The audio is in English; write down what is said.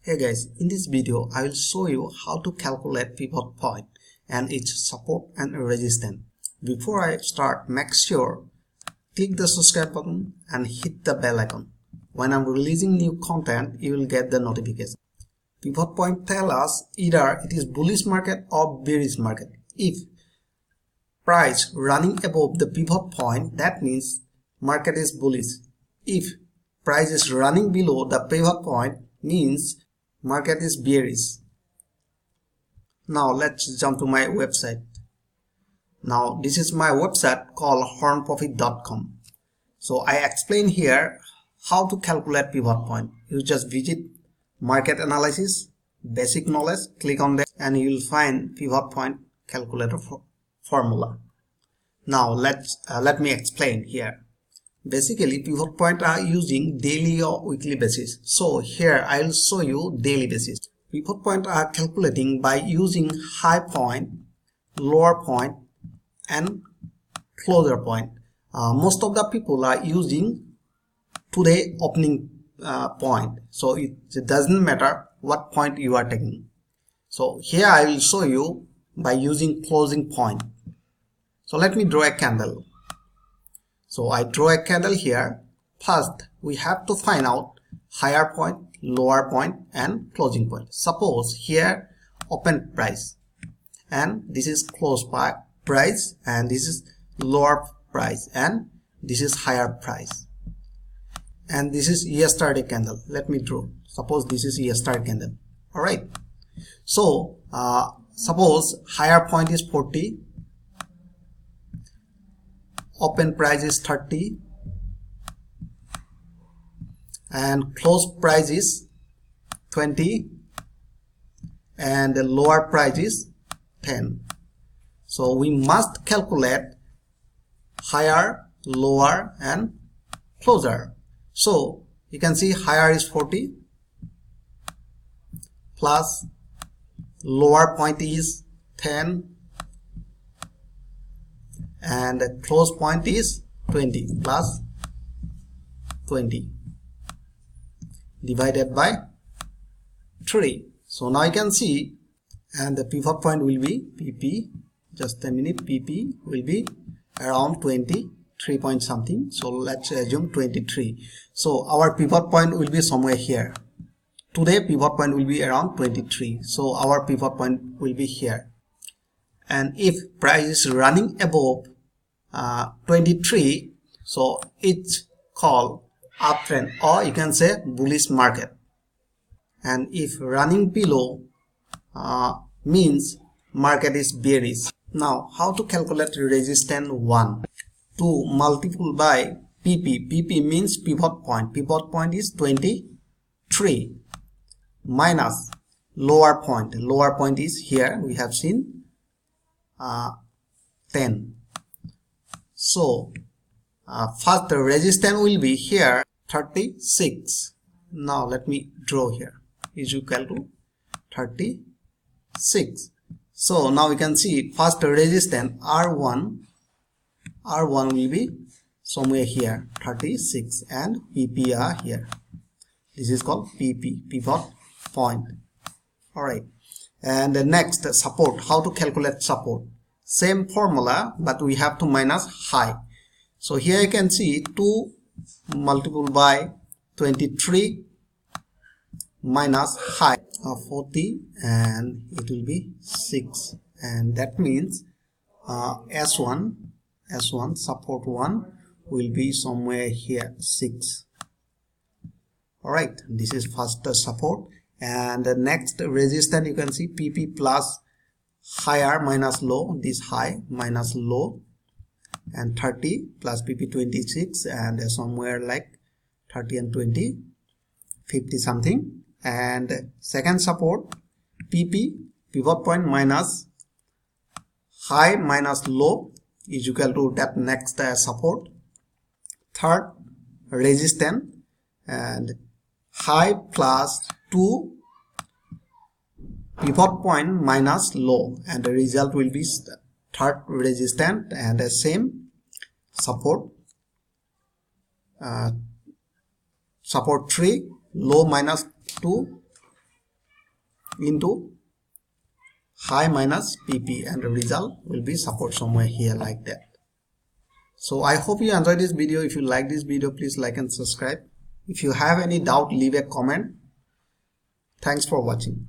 Hey guys, in this video I will show you how to calculate pivot point and its support and resistance. Before I start, make sure click the subscribe button and hit the bell icon. When I'm releasing new content, you will get the notification. Pivot point tell us either it is bullish market or bearish market. If price running above the pivot point, that means market is bullish. If price is running below the pivot point, means market is bearish. Now let's jump to my website. Now this is my website called hornprofit.com. So I explain here how to calculate pivot point. You just visit market analysis, basic knowledge, click on that and you will find pivot point calculator formula. Now let me explain here. Basically, pivot point are using daily or weekly basis. So here I will show you daily basis. Pivot point are calculating by using high point, lower point and closure point. Most of the people are using today opening point. So it doesn't matter what point you are taking. So here I will show you by using closing point. So let me draw a candle. So I draw a candle here. First, we have to find out higher point, lower point and closing point. Suppose here open price and this is close price and this is lower price and this is higher price. And this is yesterday candle. Let me draw. Suppose this is yesterday candle. Alright. So suppose higher point is 40. Open price is 30 and close price is 20 and the lower price is 10. So we must calculate higher, lower and closer. So you can see higher is 40 plus lower point is 10 and the close point is 20 plus 20 divided by 3. So now you can see, and the pivot point will be PP, just a minute, PP will be around 23 point something. So let's assume 23. So our pivot point will be somewhere here. Today pivot point will be around 23. So our pivot point will be here. And if price is running above 23, so it's called uptrend or you can say bullish market. And if running below means market is bearish. Now how to calculate resistance 1? To multiply by PP. PP means pivot point. Pivot point is 23 minus lower point. Lower point is here, we have seen 10. So first the resistance will be here 36. Now let me draw here, is equal to 36. So now we can see first the resistance R1 will be somewhere here 36 and PP are here. This is called PP, pivot point. Alright, and the next support. How to calculate support? Same formula, but we have to minus high. So here you can see 2 multiplied by 23 minus high of 40 and it will be 6, and that means S1 support 1 will be somewhere here 6. Alright, this is first support, and the next resistance you can see PP plus higher minus low, this high minus low, and 30 plus PP 26 and somewhere like 30 and 20 50 something. And second support PP pivot point minus high minus low is equal to that next support. Third resistance and high plus 2 pivot point minus low, and the result will be third resistance and the same support. Support 3 low minus 2 into high minus PP, and the result will be support somewhere here like that. So I hope you enjoyed this video. If you like this video, please like and subscribe. If you have any doubt, leave a comment. Thanks for watching.